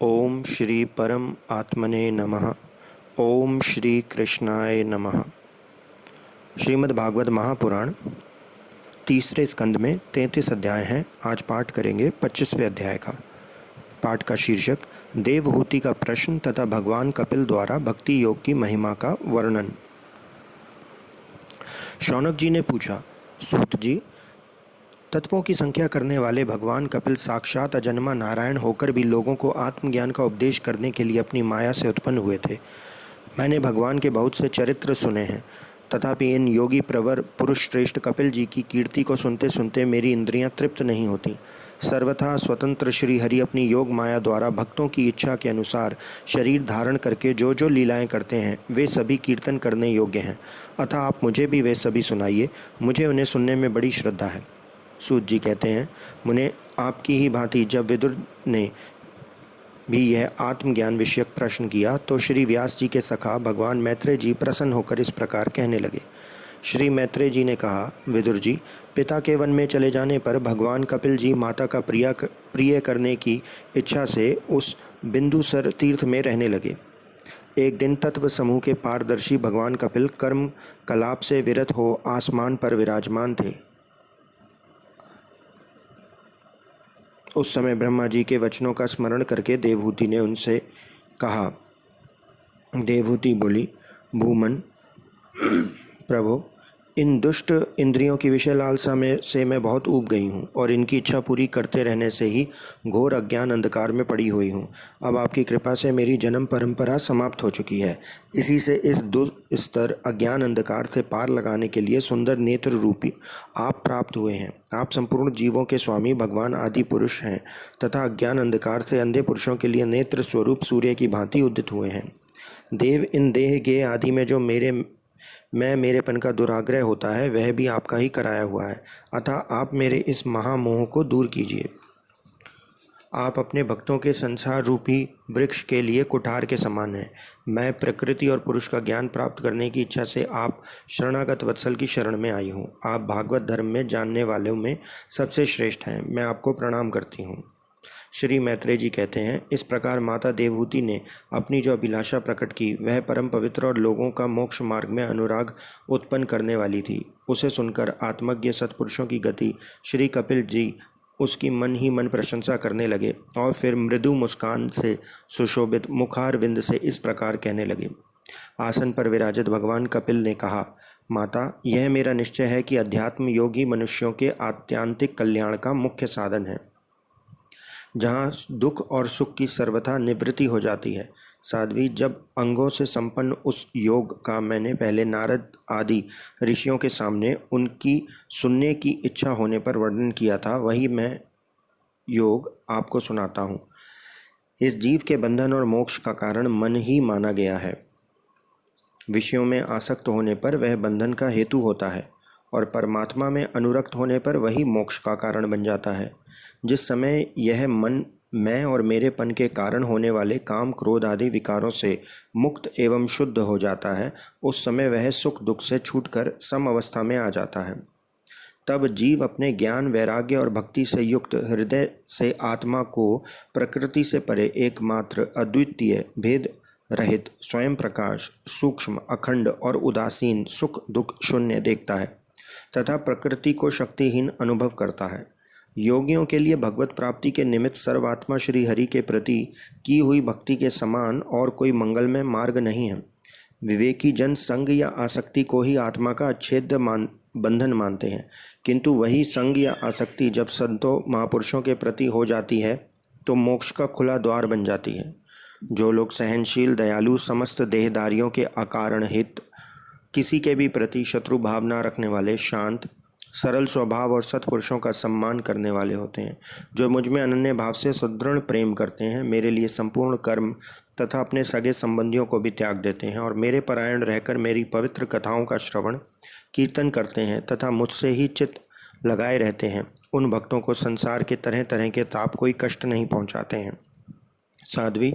ओम श्री परम आत्मने नमः। ओम श्री कृष्णाय नमः। श्रीमद् भागवत महापुराण तीसरे स्कंद में 33 अध्याय हैं। आज पाठ करेंगे 25वें अध्याय का। पाठ का शीर्षक देवहूति का प्रश्न तथा भगवान कपिल द्वारा भक्ति योग की महिमा का वर्णन। शौनक जी ने पूछा, सूत जी, तत्वों की संख्या करने वाले भगवान कपिल साक्षात अजन्मा नारायण होकर भी लोगों को आत्मज्ञान का उपदेश करने के लिए अपनी माया से उत्पन्न हुए थे। मैंने भगवान के बहुत से चरित्र सुने हैं, तथापि इन योगी प्रवर पुरुष श्रेष्ठ कपिल जी की कीर्ति को सुनते सुनते मेरी इंद्रियां तृप्त नहीं होती। सर्वथा स्वतंत्र श्री हरि अपनी योग माया द्वारा भक्तों की इच्छा के अनुसार शरीर धारण करके जो जो लीलाएं करते हैं वे सभी कीर्तन करने योग्य हैं। अतः आप मुझे भी वे सभी सुनाइए, मुझे उन्हें सुनने में बड़ी श्रद्धा है। सूत जी कहते हैं, मुने आपकी ही भांति जब विदुर ने भी यह आत्मज्ञान विषयक प्रश्न किया तो श्री व्यास जी के सखा भगवान मैत्रेय जी प्रसन्न होकर इस प्रकार कहने लगे। श्री मैत्रेय जी ने कहा, विदुर जी, पिता के वन में चले जाने पर भगवान कपिल जी माता का प्रिय करने की इच्छा से उस बिंदुसर तीर्थ में रहने लगे। एक दिन तत्व समूह के पारदर्शी भगवान कपिल कर्म कलाप से विरत हो आसमान पर विराजमान थे। उस समय ब्रह्मा जी के वचनों का स्मरण करके देवहूति ने उनसे कहा। देवहूति बोली, भूमन, प्रभो, इन दुष्ट इंद्रियों की विषय लालसा में से मैं बहुत ऊब गई हूँ और इनकी इच्छा पूरी करते रहने से ही घोर अज्ञान अंधकार में पड़ी हुई हूँ। अब आपकी कृपा से मेरी जन्म परंपरा समाप्त हो चुकी है। इसी से इस दुस्तर अज्ञान अंधकार से पार लगाने के लिए सुंदर नेत्र रूपी आप प्राप्त हुए हैं। आप संपूर्ण जीवों के स्वामी भगवान आदि पुरुष हैं तथा अज्ञान अंधकार से अंधे पुरुषों के लिए नेत्र स्वरूप सूर्य की भांति उदित हुए हैं। देव, इन देह गे आदि में जो मेरेपन का दुराग्रह होता है वह भी आपका ही कराया हुआ है। अतः आप मेरे इस महामोह को दूर कीजिए। आप अपने भक्तों के संसार रूपी वृक्ष के लिए कुठार के समान हैं। मैं प्रकृति और पुरुष का ज्ञान प्राप्त करने की इच्छा से आप शरणागत वत्सल की शरण में आई हूँ। आप भागवत धर्म में जानने वालों में सबसे श्रेष्ठ हैं। मैं आपको प्रणाम करती हूँ। श्री मैत्रेय जी कहते हैं, इस प्रकार माता देवहूति ने अपनी जो अभिलाषा प्रकट की वह परम पवित्र और लोगों का मोक्ष मार्ग में अनुराग उत्पन्न करने वाली थी। उसे सुनकर आत्मज्ञ सत्पुरुषों की गति श्री कपिल जी उसकी मन ही मन प्रशंसा करने लगे और फिर मृदु मुस्कान से सुशोभित मुखार विंद से इस प्रकार कहने लगे। आसन पर विराजित भगवान कपिल ने कहा, माता, यह मेरा निश्चय है कि अध्यात्म योगी मनुष्यों के आत्यांतिक कल्याण का मुख्य साधन है, जहाँ दुख और सुख की सर्वथा निवृत्ति हो जाती है। साध्वी, जब अंगों से संपन्न उस योग का मैंने पहले नारद आदि ऋषियों के सामने उनकी सुनने की इच्छा होने पर वर्णन किया था, वही मैं योग आपको सुनाता हूँ। इस जीव के बंधन और मोक्ष का कारण मन ही माना गया है। विषयों में आसक्त होने पर वह बंधन का हेतु होता है और परमात्मा में अनुरक्त होने पर वही मोक्ष का कारण बन जाता है। जिस समय यह मन मैं और मेरेपन के कारण होने वाले काम क्रोध आदि विकारों से मुक्त एवं शुद्ध हो जाता है, उस समय वह सुख दुख से छूटकर सम अवस्था में आ जाता है। तब जीव अपने ज्ञान वैराग्य और भक्ति से युक्त हृदय से आत्मा को प्रकृति से परे एकमात्र अद्वितीय भेद रहित स्वयं प्रकाश सूक्ष्म अखंड और उदासीन सुख दुख शून्य देखता है तथा प्रकृति को शक्तिहीन अनुभव करता है। योगियों के लिए भगवत प्राप्ति के निमित्त सर्वात्मा श्री हरि के प्रति की हुई भक्ति के समान और कोई मंगलमय मार्ग नहीं है। विवेकी जन संग या आसक्ति को ही आत्मा का अच्छेद्य बंधन मानते हैं, किंतु वही संग या आसक्ति जब संतों महापुरुषों के प्रति हो जाती है तो मोक्ष का खुला द्वार बन जाती है। जो लोग सहनशील दयालु समस्त देहधारियों के अकारण हित किसी के भी प्रति शत्रु भाव न रखने वाले शांत सरल स्वभाव और सत्पुरुषों का सम्मान करने वाले होते हैं, जो मुझ में अनन्य भाव से सुदृढ़ प्रेम करते हैं, मेरे लिए संपूर्ण कर्म तथा अपने सगे संबंधियों को भी त्याग देते हैं और मेरे परायण रहकर मेरी पवित्र कथाओं का श्रवण कीर्तन करते हैं तथा मुझसे ही चित्त लगाए रहते हैं, उन भक्तों को संसार के तरह तरह के ताप कोई कष्ट नहीं पहुँचाते हैं। साध्वी,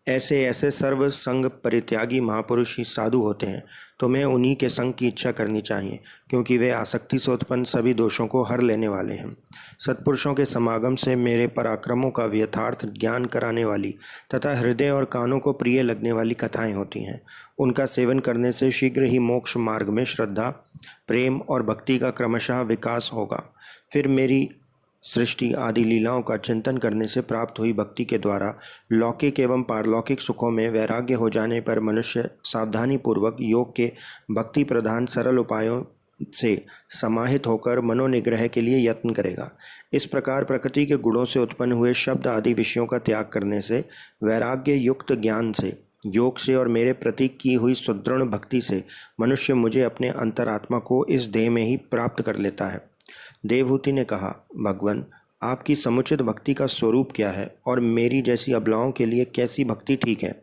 ऐसे ऐसे सर्व संग परित्यागी महापुरुष ही साधु होते हैं, तो मैं उन्हीं के संग की इच्छा करनी चाहिए, क्योंकि वे आसक्ति से उत्पन्न सभी दोषों को हर लेने वाले हैं। सत्पुरुषों के समागम से मेरे पराक्रमों का यथार्थ ज्ञान कराने वाली तथा हृदय और कानों को प्रिय लगने वाली कथाएं होती हैं। उनका सेवन करने से शीघ्र ही मोक्ष मार्ग में श्रद्धा, प्रेम और भक्ति का क्रमशः विकास होगा। फिर मेरी सृष्टि आदि लीलाओं का चिंतन करने से प्राप्त हुई भक्ति के द्वारा लौकिक एवं पारलौकिक सुखों में वैराग्य हो जाने पर मनुष्य सावधानी पूर्वक योग के भक्ति प्रधान सरल उपायों से समाहित होकर मनोनिग्रह के लिए यत्न करेगा। इस प्रकार प्रकृति के गुणों से उत्पन्न हुए शब्द आदि विषयों का त्याग करने से, वैराग्य युक्त ज्ञान से, योग से और मेरे प्रति की हुई सुदृढ़ भक्ति से मनुष्य मुझे अपने अंतरात्मा को इस देह में ही प्राप्त कर लेता है। देवहूति ने कहा, भगवान, आपकी समुचित भक्ति का स्वरूप क्या है और मेरी जैसी अबलाओं के लिए कैसी भक्ति ठीक है,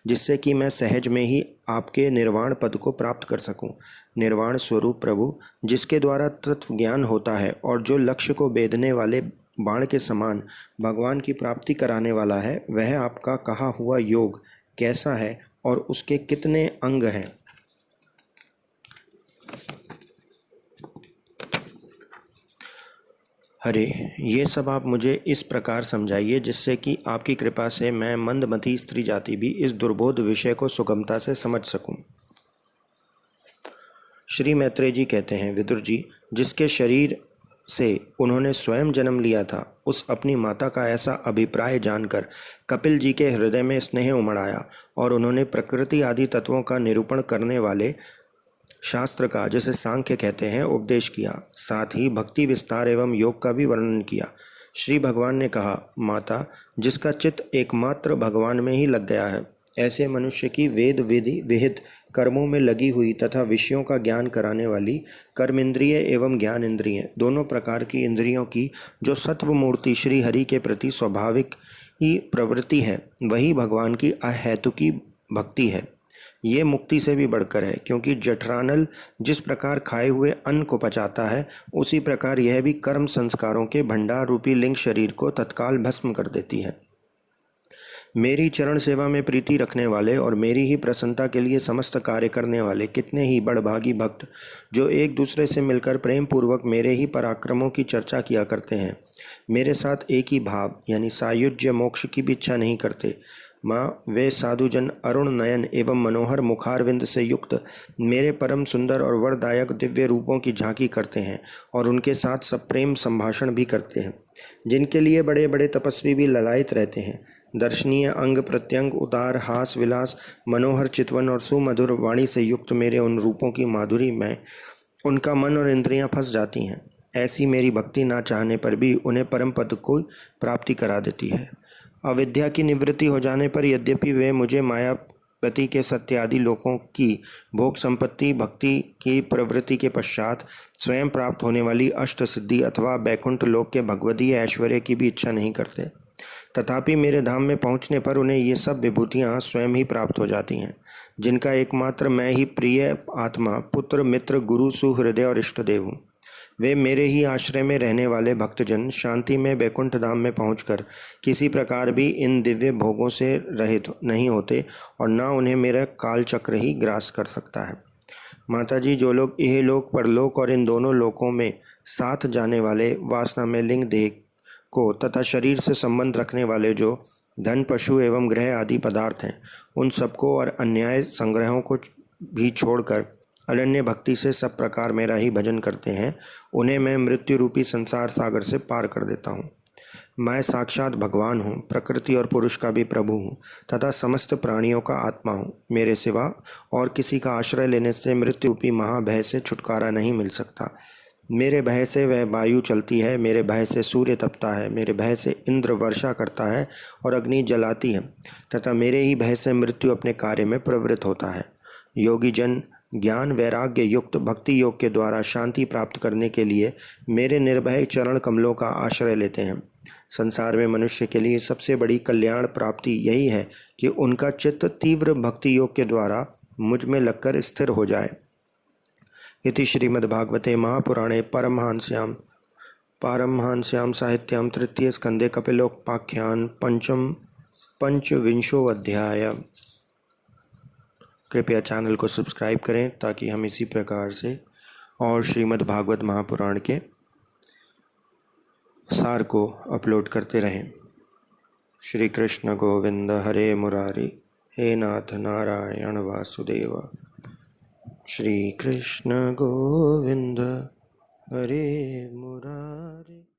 जिससे कि मैं सहज में ही आपके निर्वाण पद को प्राप्त कर सकूं। निर्वाण स्वरूप प्रभु, जिसके द्वारा तत्व ज्ञान होता है और जो लक्ष्य को भेदने वाले बाण के समान भगवान की प्राप्ति कराने वाला है, वह आपका कहा हुआ योग कैसा है और उसके कितने अंग हैं? अरे, ये सब आप मुझे इस प्रकार समझाइए जिससे कि आपकी कृपा से मैं मंदमती स्त्री जाति भी इस दुर्बोध विषय को सुगमता से समझ सकूं। श्री मैत्रेय जी कहते हैं, विदुर जी, जिसके शरीर से उन्होंने स्वयं जन्म लिया था, उस अपनी माता का ऐसा अभिप्राय जानकर कपिल जी के हृदय में स्नेह उमड़ आया और उन्होंने प्रकृति आदि तत्वों का निरूपण करने वाले शास्त्र का, जिसे सांख्य कहते हैं, उपदेश किया। साथ ही भक्ति विस्तार एवं योग का भी वर्णन किया। श्री भगवान ने कहा, माता, जिसका चित्त एकमात्र भगवान में ही लग गया है, ऐसे मनुष्य की वेद विधि विहित कर्मों में लगी हुई तथा विषयों का ज्ञान कराने वाली कर्मेंद्रिय एवं ज्ञान इंद्रिय, दोनों प्रकार की इंद्रियों की जो सत्व मूर्ति श्री हरि के प्रति स्वाभाविक ही प्रवृत्ति है, वही भगवान की अहेतुकी भक्ति है। ये मुक्ति से भी बढ़कर है, क्योंकि जठरानल जिस प्रकार खाए हुए अन्न को पचाता है, उसी प्रकार यह भी कर्म संस्कारों के भंडार रूपी लिंग शरीर को तत्काल भस्म कर देती है। मेरी चरण सेवा में प्रीति रखने वाले और मेरी ही प्रसन्नता के लिए समस्त कार्य करने वाले कितने ही बड़भागी भक्त, जो एक दूसरे से मिलकर प्रेम पूर्वक मेरे ही पराक्रमों की चर्चा किया करते हैं, मेरे साथ एक ही भाव यानी सायुज्य मोक्ष की भी इच्छा नहीं करते। माँ, वे साधुजन अरुण नयन एवं मनोहर मुखारविंद से युक्त मेरे परम सुंदर और वरदायक दिव्य रूपों की झांकी करते हैं और उनके साथ सब प्रेम संभाषण भी करते हैं, जिनके लिए बड़े बड़े तपस्वी भी ललायित रहते हैं। दर्शनीय अंग प्रत्यंग, उदार हास विलास, मनोहर चितवन और सुमधुर वाणी से युक्त मेरे उन रूपों की माधुरी में उनका मन और इंद्रियां फंस जाती हैं। ऐसी मेरी भक्ति ना चाहने पर भी उन्हें परम पद को प्राप्ति करा देती है। अविद्या की निवृत्ति हो जाने पर यद्यपि वे मुझे मायापति के सत्य आदि लोकों की भोग संपत्ति भक्ति की प्रवृत्ति के पश्चात स्वयं प्राप्त होने वाली अष्ट सिद्धि अथवा बैकुंठ लोक के भगवदीय ऐश्वर्य की भी इच्छा नहीं करते, तथापि मेरे धाम में पहुंचने पर उन्हें ये सब विभूतियां स्वयं ही प्राप्त हो जाती हैं, जिनका एकमात्र मैं ही प्रिय आत्मा, पुत्र, मित्र, गुरु, सुहृदय और इष्टदेव हूँ। वे मेरे ही आश्रय में रहने वाले भक्तजन शांति में वैकुंठ धाम में पहुंचकर किसी प्रकार भी इन दिव्य भोगों से रहित नहीं होते और न उन्हें मेरा कालचक्र ही ग्रास कर सकता है। माताजी, जो लोग इहलोक परलोक और इन दोनों लोकों में साथ जाने वाले वासना में लिंग देह को तथा शरीर से संबंध रखने वाले जो धन, पशु एवं ग्रह आदि पदार्थ हैं, उन सबको और अन्याय संग्रहों को भी छोड़कर अनन्य भक्ति से सब प्रकार मेरा ही भजन करते हैं, उन्हें मैं मृत्यु रूपी संसार सागर से पार कर देता हूँ। मैं साक्षात भगवान हूँ, प्रकृति और पुरुष का भी प्रभु हूँ तथा समस्त प्राणियों का आत्मा हूँ। मेरे सिवा और किसी का आश्रय लेने से मृत्यु रूपी महाभय से छुटकारा नहीं मिल सकता। मेरे भय से वह वायु चलती है, मेरे भय से सूर्य तपता है, मेरे भय से इंद्र वर्षा करता है और अग्नि जलाती है तथा मेरे ही भय से मृत्यु अपने कार्य में प्रवृत्त होता है। योगी जन ज्ञान वैराग्य युक्त भक्ति योग के द्वारा शांति प्राप्त करने के लिए मेरे निर्भय चरण कमलों का आश्रय लेते हैं। संसार में मनुष्य के लिए सबसे बड़ी कल्याण प्राप्ति यही है कि उनका चित्त तीव्र भक्ति योग के द्वारा मुझ में लगकर स्थिर हो जाए। इति श्रीमद्भागवते महापुराणे पारमहंस्यां साहित्यां तृतीय स्कंदे कपिलोपाख्यान पंचम पंचविंशो अध्याय। कृपया चैनल को सब्सक्राइब करें ताकि हम इसी प्रकार से और श्रीमद् भागवत महापुराण के सार को अपलोड करते रहें। श्री कृष्ण गोविंद हरे मुरारी, हे नाथ नारायण वासुदेव। श्री कृष्ण गोविंद हरे मुरारी।